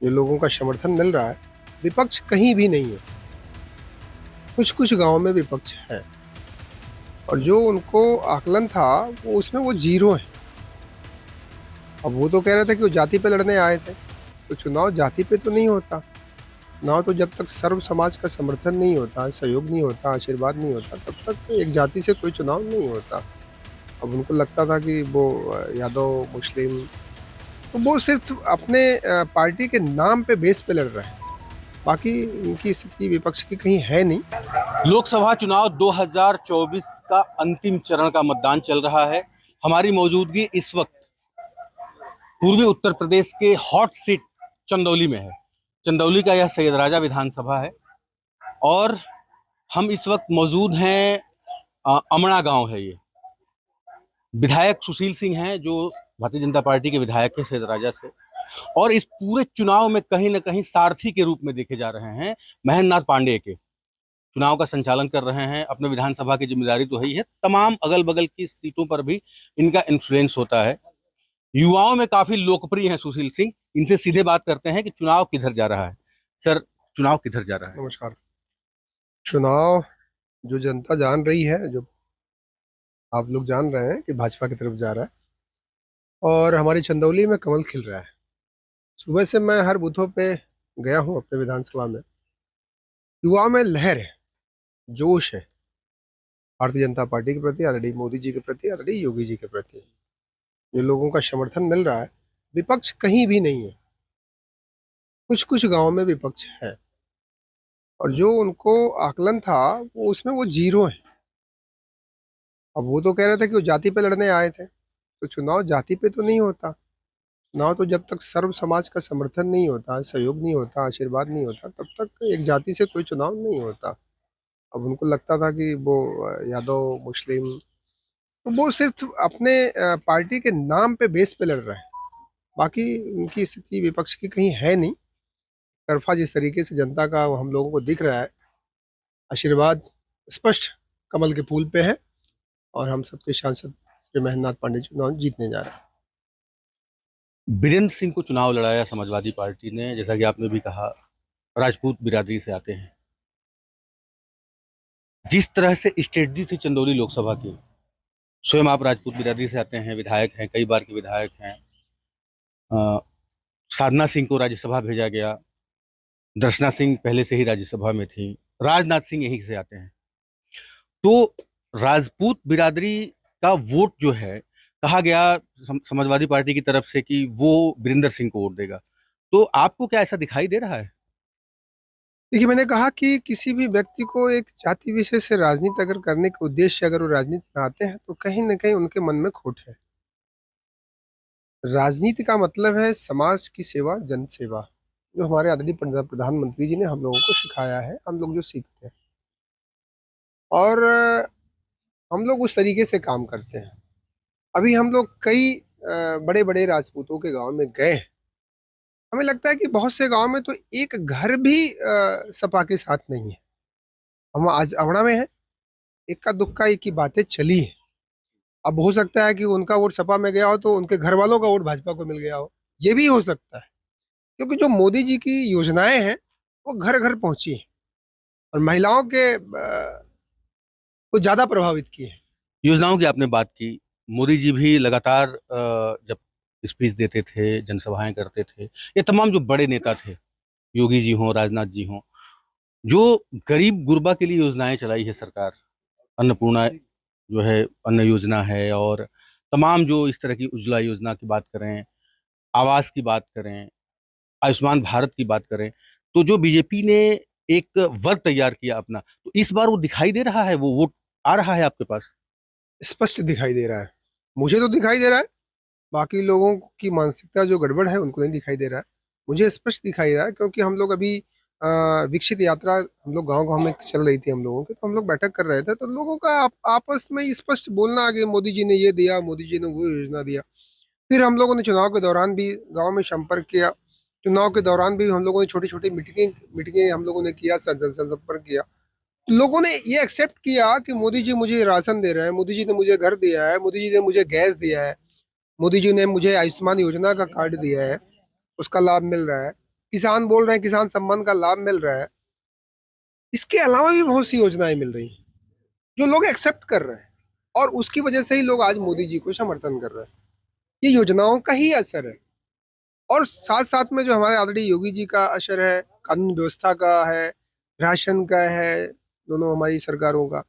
जो लोगों का समर्थन मिल रहा है, विपक्ष कहीं भी नहीं है। कुछ कुछ गांव में विपक्ष है और जो उनको आकलन था वो उसमें वो जीरो है। अब वो तो कह रहे थे कि वो जाति पे लड़ने आए थे, तो चुनाव जाति पे तो नहीं होता। चुनाव तो जब तक सर्व समाज का समर्थन नहीं होता, सहयोग नहीं होता, आशीर्वाद नहीं होता, तब तक एक जाति से कोई चुनाव नहीं होता। अब उनको लगता था कि वो यादव मुस्लिम, तो वो सिर्फ अपने पार्टी के नाम पे बेस पे लड़ रहे हैं। बाकी उनकी स्थिति विपक्ष की कहीं है नहीं। लोकसभा चुनाव 2024 का अंतिम चरण का मतदान चल रहा है। हमारी मौजूदगी इस वक्त पूर्वी उत्तर प्रदेश के हॉट सीट चंदौली में है। चंदौली का यह सैयद राजा विधानसभा है और हम इस वक्त मौजूद हैं अमड़ा गांव है ये। विधायक सुशील सिंह हैं जो भारतीय जनता पार्टी के विधायक हैं सैयद राजा से, और इस पूरे चुनाव में कहीं ना कहीं सारथी के रूप में देखे जा रहे हैं महेंद्र नाथ पांडेय के। चुनाव का संचालन कर रहे हैं, अपने विधानसभा की जिम्मेदारी तो है ही है, तमाम अगल बगल की सीटों पर भी इनका इन्फ्लुएंस होता है। युवाओं में काफी लोकप्रिय हैं सुशील सिंह। इनसे सीधे बात करते हैं कि चुनाव किधर जा रहा है। सर, चुनाव किधर जा रहा है? नमस्कार। चुनाव जो जनता जान रही है, जो आप लोग जान रहे हैं कि भाजपा की तरफ जा रहा है और हमारी चंदौली में कमल खिल रहा है। सुबह से मैं हर बूथों पे गया हूँ अपने विधानसभा में। युवाओं में लहर है, जोश है, भारतीय जनता पार्टी के प्रति, आदरणीय मोदी जी के प्रति, आदरणीय योगी जी के प्रति। जो लोगों का समर्थन मिल रहा है, विपक्ष कहीं भी नहीं है। कुछ कुछ गांव में विपक्ष है और जो उनको आकलन था वो उसमें वो जीरो है। अब वो तो कह रहे थे कि वो जाति पे लड़ने आए थे, तो चुनाव जाति पे तो नहीं होता। चुनाव तो जब तक सर्व समाज का समर्थन नहीं होता, सहयोग नहीं होता, आशीर्वाद नहीं होता, तब तक एक जाति से कोई चुनाव नहीं होता। अब उनको लगता था कि वो यादव मुस्लिम, तो वो सिर्फ अपने पार्टी के नाम पे बेस पे लड़ रहे हैं। बाकी उनकी स्थिति विपक्ष की कहीं है नहीं। तरफा जिस तरीके से जनता का हम लोगों को दिख रहा है, आशीर्वाद स्पष्ट कमल के फूल पे है और हम सबके सांसद श्री महेंद्र नाथ पांडे चुनाव जीतने जा रहे हैं। बीरेंद्र सिंह को चुनाव लड़ाया समाजवादी पार्टी ने, जैसा कि आपने भी कहा, राजपूत बिरादरी से आते हैं। जिस तरह से स्ट्रेटजी थी चंदौली लोकसभा की, स्वयं आप राजपूत बिरादरी से आते हैं, विधायक हैं, कई बार के विधायक हैं। अ, साधना सिंह को राज्यसभा भेजा गया, दर्शना सिंह पहले से ही राज्यसभा में थी, राजनाथ सिंह यहीं से आते हैं। तो राजपूत बिरादरी का वोट जो है, कहा गया समाजवादी पार्टी की तरफ से कि वो वीरेंद्र सिंह को वोट देगा। तो आपको क्या ऐसा दिखाई दे रहा है? देखिए, मैंने कहा कि किसी भी व्यक्ति को एक जाति विशेष से राजनीति अगर करने के उद्देश्य से अगर वो राजनीति में आते हैं, तो कहीं ना कहीं उनके मन में खोट है। राजनीति का मतलब है समाज की सेवा, जन सेवा, जो हमारे आदरणीय प्रधानमंत्री जी ने हम लोगों को सिखाया है, हम लोग जो सीखते हैं और हम लोग उस तरीके से काम करते हैं। अभी हम लोग कई बड़े बड़े राजपूतों के गांव में गए हैं। हमें लगता है कि बहुत से गांव में तो एक घर भी सपा के साथ नहीं है। हम आज अमड़ा में हैं, इक्का दुक्का एक ही बातें चली है। अब हो सकता है कि उनका वोट सपा में गया हो तो उनके घर वालों का वोट भाजपा को मिल गया हो, ये भी हो सकता है। क्योंकि जो मोदी जी की योजनाएं हैं वो घर घर पहुंची हैं और महिलाओं के को ज्यादा प्रभावित की है। योजनाओं की आपने बात की। मोदी जी भी लगातार जब स्पीच देते थे, जनसभाएं करते थे, ये तमाम जो बड़े नेता थे, योगी जी हों, राजनाथ जी हों, जो गरीब गुरबा के लिए योजनाएं चलाई है सरकार, अन्नपूर्णा जो है अन्न योजना है, और तमाम जो इस तरह की उज्ज्वला योजना की बात करें, आवास की बात करें, आयुष्मान भारत की बात करें, तो जो बीजेपी ने एक वर्ग तैयार किया अपना, तो इस बार वो दिखाई दे रहा है, वो वोट आ रहा है आपके पास? स्पष्ट दिखाई दे रहा है। मुझे तो दिखाई दे रहा है, बाकी लोगों की मानसिकता जो गड़बड़ है उनको नहीं दिखाई दे रहा है। मुझे स्पष्ट दिखाई रहा है क्योंकि हम लोग अभी विकसित यात्रा हम लोग गांव गांव में चल रही थी हम लोगों की, तो हम लोग बैठक कर रहे थे, तो लोगों का आपस में स्पष्ट बोलना आ गया, मोदी जी ने ये दिया, मोदी जी ने वो योजना दिया। फिर हम लोगों ने चुनाव के दौरान भी गांव में संपर्क किया। चुनाव के दौरान भी हम लोगों ने छोटी छोटी मीटिंगें मीटिंगें हम लोगों ने किया, संपर्क किया। लोगों ने ये एक्सेप्ट किया कि मोदी जी मुझे राशन दे रहे हैं, मोदी जी ने मुझे घर दिया है, मोदी जी ने मुझे गैस दिया है, मोदी जी ने मुझे आयुष्मान योजना का कार्ड दिया है, उसका लाभ मिल रहा है। किसान बोल रहे हैं किसान सम्मान का लाभ मिल रहा है, इसके अलावा भी बहुत सी योजनाएं मिल रही हैं जो लोग एक्सेप्ट कर रहे हैं, और उसकी वजह से ही लोग आज मोदी जी को समर्थन कर रहे हैं। ये योजनाओं का ही असर है। और साथ साथ में जो हमारे ऑलरेडी योगी जी का असर है, कानून व्यवस्था का है, राशन का है, दोनों हमारी सरकारों का,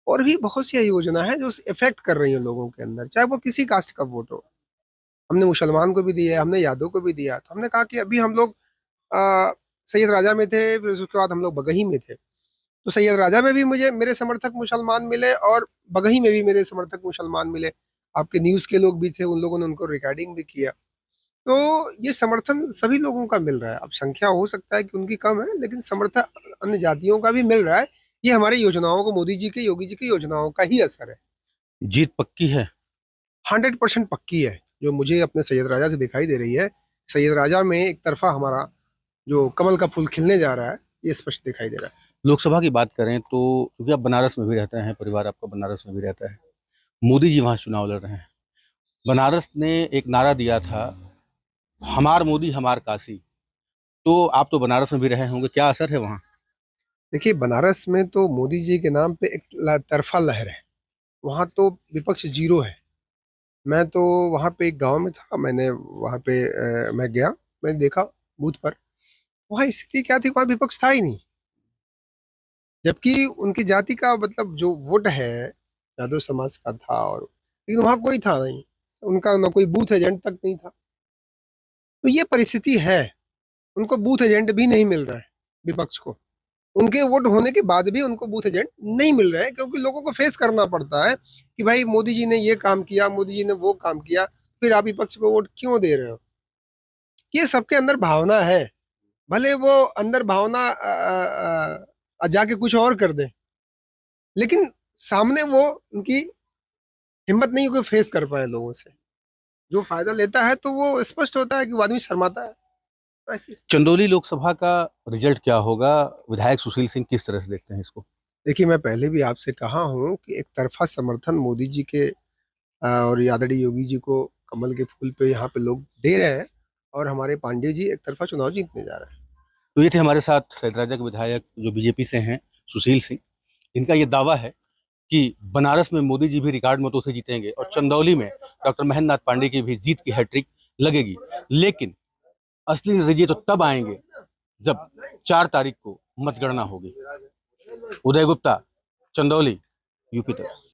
और भी बहुत सी योजना है जो इफेक्ट कर रही है लोगों के अंदर, चाहे वो किसी कास्ट का वोट हो। हमने मुसलमान को भी दिया, हमने यादव को भी दिया। तो हमने कहा कि अभी हम लोग आ, सैयद राजा में थे, फिर उसके बाद हम लोग बगही में थे। तो सैयद राजा में भी मुझे मेरे समर्थक मुसलमान मिले, और बगही में भी मेरे समर्थक मुसलमान मिले। आपके न्यूज़ के लोग भी थे, उन लोगों ने उनको रिकॉर्डिंग भी किया। तो ये समर्थन सभी लोगों का मिल रहा है। अब संख्या हो सकता है कि उनकी कम है, लेकिन समर्थन अन्य जातियों का भी मिल रहा है। ये हमारी योजनाओं को, मोदी जी के, योगी जी की योजनाओं का ही असर है। जीत पक्की है? 100% पक्की है। जो मुझे अपने सैयद राजा से दिखाई दे रही है, सैयद राजा में एक तरफा हमारा जो कमल का फूल खिलने जा रहा है, ये स्पष्ट दिखाई दे रहा है। लोकसभा की बात करें तो, क्योंकि आप बनारस में भी रहते हैं, परिवार आपका बनारस में भी रहता है, मोदी जी वहाँ चुनाव लड़ रहे हैं। बनारस ने एक नारा दिया था, हमार मोदी हमार काशी। तो आप तो बनारस में भी रहे होंगे, क्या असर है वहाँ? देखिए, बनारस में तो मोदी जी के नाम पे एक तरफा लहर है। वहाँ तो विपक्ष जीरो है। मैं तो वहाँ पे एक गांव में था, मैंने वहाँ पे मैं गया, मैंने देखा बूथ पर, वहाँ स्थिति क्या थी, वहाँ विपक्ष था ही नहीं। जबकि उनकी जाति का मतलब जो वोट है, यादव समाज का था, और लेकिन वहाँ कोई था नहीं। उनका ना कोई बूथ एजेंट तक नहीं था। तो ये परिस्थिति है। उनको बूथ एजेंट भी नहीं मिल रहा है, विपक्ष को। उनके वोट होने के बाद भी उनको बूथ एजेंट नहीं मिल रहे हैं, क्योंकि लोगों को फेस करना पड़ता है कि भाई मोदी जी ने ये काम किया, मोदी जी ने वो काम किया, फिर आप विपक्ष को वोट क्यों दे रहे हो। ये सबके अंदर भावना है। भले वो अंदर भावना जाके कुछ और कर दे, लेकिन सामने वो उनकी हिम्मत नहीं कोई फेस कर पाए लोगों से। जो फायदा लेता है तो वो स्पष्ट होता है कि वो आदमी शर्माता है। तो ऐसी स्थिति है। चंदौली लोकसभा का रिजल्ट क्या होगा? विधायक सुशील सिंह किस तरह से देखते हैं इसको? देखिए, मैं पहले भी आपसे कहा हूं कि एक तरफा समर्थन मोदी जी के और आदरणीय योगी जी को कमल के फूल पे यहाँ पे लोग दे रहे हैं, और हमारे पांडे जी एक तरफा चुनाव जीतने जा रहे हैं। तो ये थे हमारे साथ सैदराजा के विधायक जो बीजेपी से हैं, सुशील सिंह। इनका ये दावा है कि बनारस में मोदी जी भी रिकॉर्ड मतों से जीतेंगे और चंदौली में डॉक्टर महेंद्र नाथ पांडे की भी जीत की हैट्रिक लगेगी। लेकिन असली नतीजे तो तब आएंगे जब 4 तारीख को मतगणना होगी। उदय गुप्ता, चंदौली, यूपी तक।